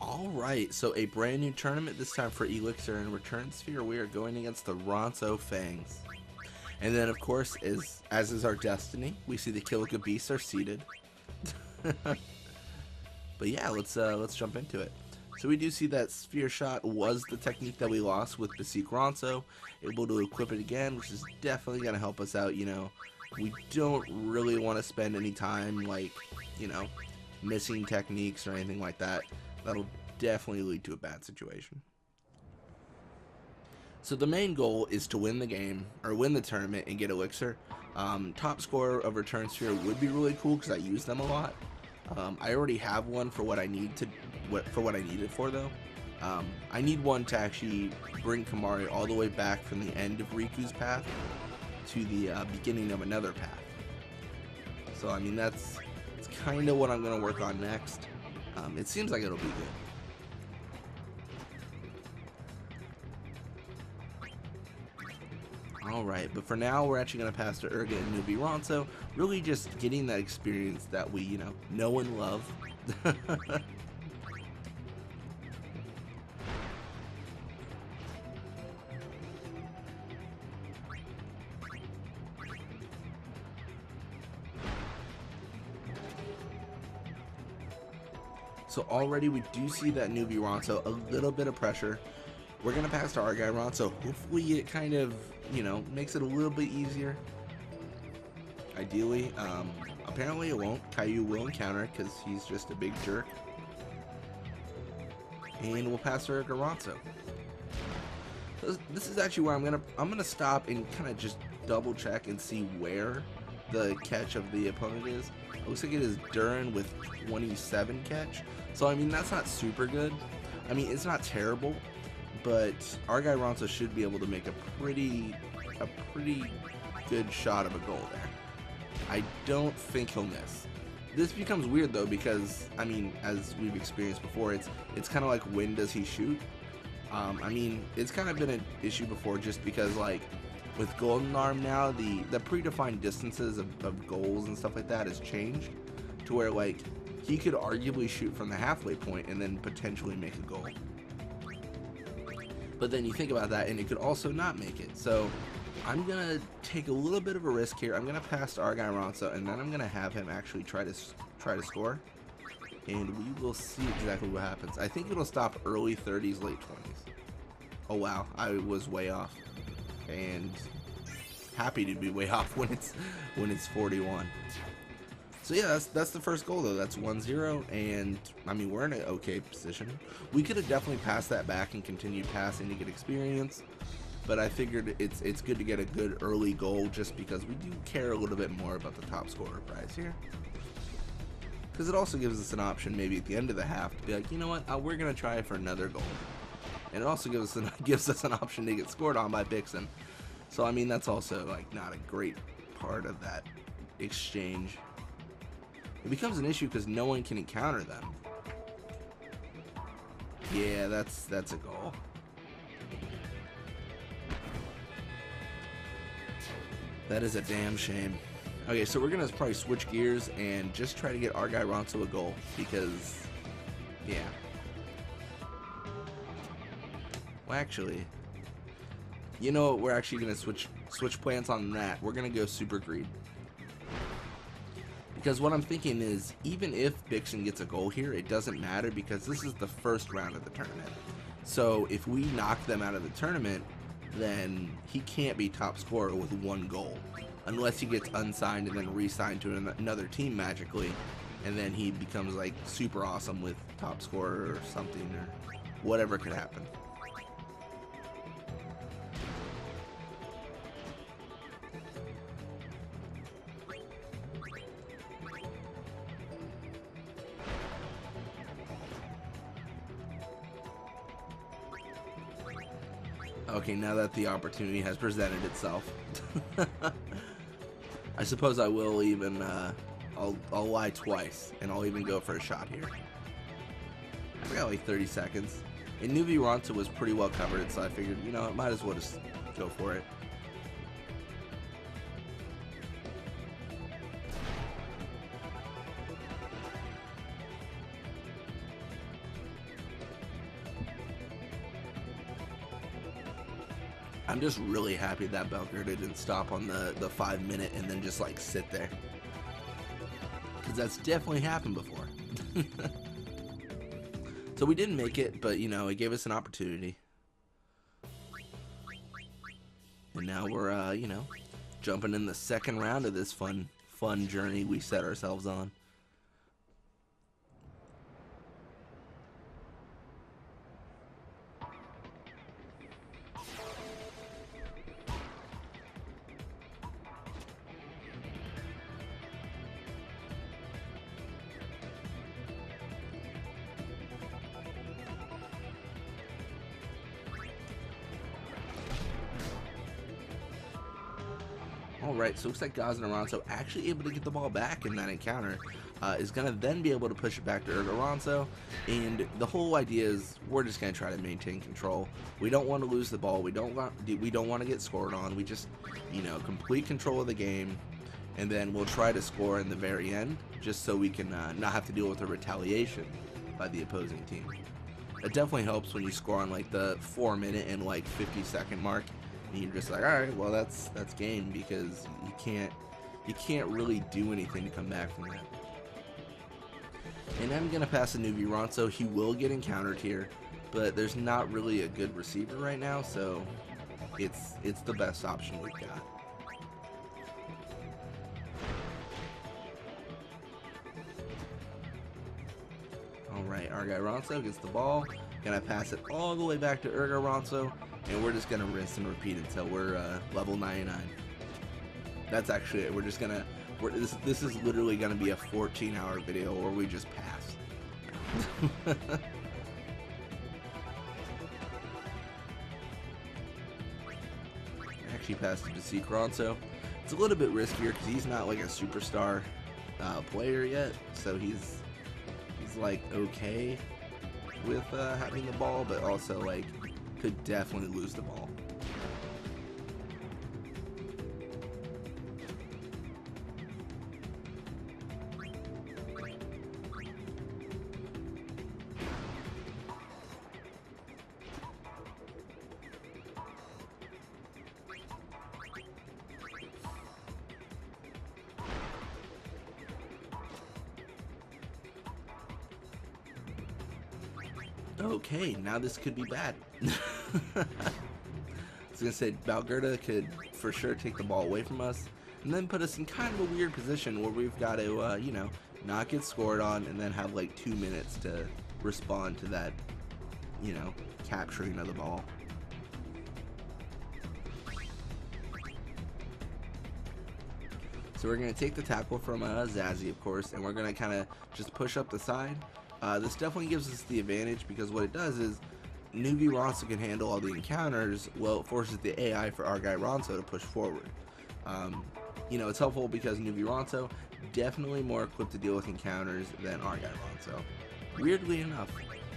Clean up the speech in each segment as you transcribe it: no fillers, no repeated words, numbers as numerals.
Alright, so a brand new tournament, this time for Elixir and Return Sphere. We are going against the Ronso Fangs. And then, of course, as is our destiny, we see the Kilika Beasts are seated. But yeah, let's jump into it. So we do see that Sphere Shot was the technique that we lost with Beseech Ronso. Able to equip it again, which is definitely going to help us out, you know. We don't really want to spend any time, like, you know, missing techniques or anything like that. That'll definitely lead to a bad situation. So the main goal is to win the game, or win the tournament and get Elixir. Top scorer of Return Sphere would be really cool because I use them a lot. I already have one for what I need to, what I need it for though. I need one to actually bring Kamari all the way back from the end of Riku's path to the beginning of another path. So I mean that's kind of what I'm gonna work on next. It seems like it'll be good. Alright, but for now we're actually going to pass to Urga and Newbie Ronso, really just getting that experience that we, you know and love. So already we do see that Newbie Ronso, a little bit of pressure. We're going to pass to our guy Ronso. Hopefully it kind of, you know, makes it a little bit easier. Ideally. Apparently it won't. Caillou will encounter because he's just a big jerk. And we'll pass to Ronso. So this is actually where I'm gonna stop and kind of just double check and see where the catch of the opponent is. It looks like it is Duran with 27 catch. So I mean that's not super good. I mean it's not terrible. But our guy Ronso should be able to make a pretty good shot of a goal there. I don't think he'll miss. This becomes weird though because I mean, as we've experienced before, it's kind of like when does he shoot? I mean, it's kind of been an issue before just because like with Golden Arm now, the predefined distances of goals and stuff like that has changed to where like he could arguably shoot from the halfway point and then potentially make a goal. But then you think about that and it could also not make it. So I'm going to take a little bit of a risk here. I'm going to pass to our guy Ronso and then I'm going to have him actually try to score. And we will see exactly what happens. I think it'll stop early 30s, late 20s. Oh wow, I was way off. And happy to be way off when it's 41. So yeah, that's the first goal though. That's 1-0, and I mean we're in an okay position. We could have definitely passed that back and continued passing to get experience, but I figured it's good to get a good early goal just because we do care a little bit more about the top scorer prize here. Because it also gives us an option maybe at the end of the half to be like, you know what, we're gonna try for another goal, and it also gives us an option to get scored on by Bixen. So I mean that's also like not a great part of that exchange. It becomes an issue because no one can encounter them. Yeah, that's a goal. That is a damn shame. Okay, so we're gonna probably switch gears and just try to get our guy Ronso a goal because, yeah. Well, actually, you know what? We're actually gonna switch plans on that. We're gonna go super greed. Because what I'm thinking is, even if Bixen gets a goal here, it doesn't matter because this is the first round of the tournament. So if we knock them out of the tournament, then he can't be top scorer with one goal. Unless he gets unsigned and then re-signed to another team magically. And then he becomes like super awesome with top scorer or something or whatever could happen. Okay, now that the opportunity has presented itself, I suppose I will even, I'll lie twice, and I'll even go for a shot here. I got like 30 seconds. And Newbie Ronso was pretty well covered, so I figured, you know, I might as well just go for it. I'm just really happy that Belgrade didn't stop on the 5 minute and then just like sit there, because that's definitely happened before. So we didn't make it, but you know, it gave us an opportunity. And now we're you know, jumping in the second round of this fun journey we set ourselves on. Alright, so it looks like Gaz and Ronso actually able to get the ball back in that encounter. Is going to then be able to push it back to Ronso, and the whole idea is we're just going to try to maintain control. We don't want to lose the ball. We don't want to get scored on. We just, you know, complete control of the game, and then we'll try to score in the very end, just so we can not have to deal with a retaliation by the opposing team. It definitely helps when you score on like the 4-minute and like 50-second mark. And you're just like, all right, well that's game, because you can't really do anything to come back from that. And I'm gonna pass a newbie Ronso. He will get encountered here, but there's not really a good receiver right now, so it's the best option we've got. All right, our guy Ronso gets the ball. Gonna pass it all the way back to Ronso. And we're just gonna rinse and repeat until we're level 99. That's actually it. We're just gonna. This is literally gonna be a 14-hour video where we just pass. Actually passed it to Seek Ronso. It's a little bit riskier because he's not like a superstar player yet, so he's like okay with having the ball, but also like could definitely lose the ball. Okay, now this could be bad. I was gonna say Belgrade could for sure take the ball away from us and then put us in kind of a weird position where we've got to, you know, not get scored on and then have like 2 minutes to respond to that, you know, capturing of the ball. So we're gonna take the tackle from Zazzy, of course, and we're gonna kind of just push up the side. This definitely gives us the advantage because what it does is newbie Ronso can handle all the encounters. Well, it forces the AI for our guy Ronso to push forward. You know, it's helpful because newbie Ronso definitely more equipped to deal with encounters than our guy Ronso. Weirdly enough,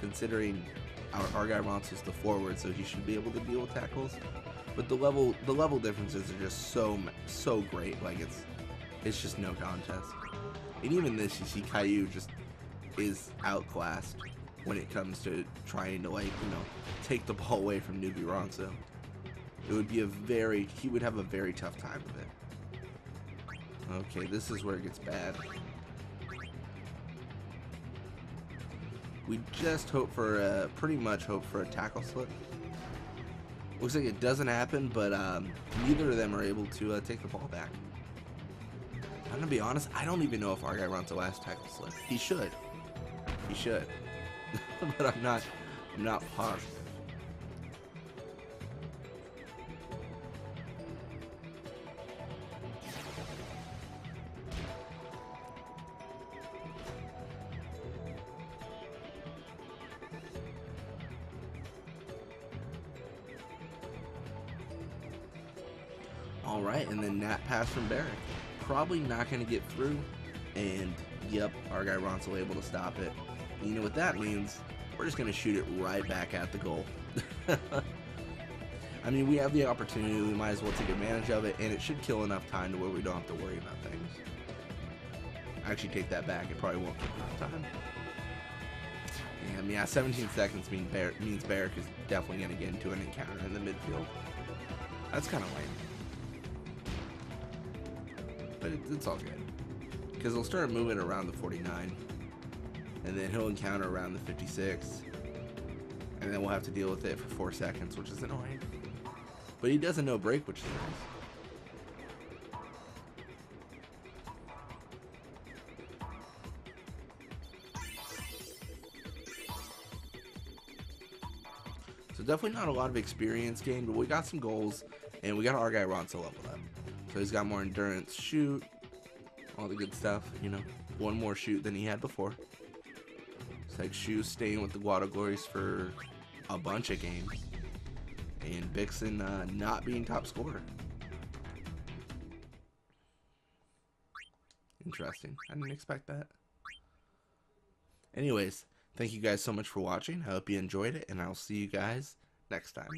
considering our guy Ronso is the forward, so he should be able to deal with tackles. But the level differences are just so great. Like it's just no contest. And even this, you see Caillou just is outclassed when it comes to trying to, like, you know, take the ball away from newbie Ronso. It would be he would have a very tough time with it. Okay, this is where it gets bad. We just hope for pretty much hope for a tackle slip. Looks like it doesn't happen, but neither of them are able to take the ball back. I'm gonna be honest, I don't even know if our guy Ronso has tackle slip. He should. He should. But I'm not positive. Alright, and then that pass from Barrick. Probably not going to get through, and yep, our guy Ronso able to stop it. You know what that means? We're just going to shoot it right back at the goal. I mean, we have the opportunity, we might as well take advantage of it, and it should kill enough time to where we don't have to worry about things. Actually, take that back, it probably won't kill enough time. Yeah, 17 seconds means Barrick is definitely going to get into an encounter in the midfield. That's kind of lame. But it's all good. Because he'll start moving around the 49. And then he'll encounter around the 56. And then we'll have to deal with it for 4 seconds, which is annoying. But he doesn't know break, which is nice. So definitely not a lot of experience gained, but we got some goals, and we got our guy Ronso leveled up. So he's got more endurance, shoot, all the good stuff, you know. One more shoot than he had before. It's like Shu staying with the Guado Glories for a bunch of games. And Bixen not being top scorer. Interesting. I didn't expect that. Anyways, thank you guys so much for watching. I hope you enjoyed it, and I'll see you guys next time.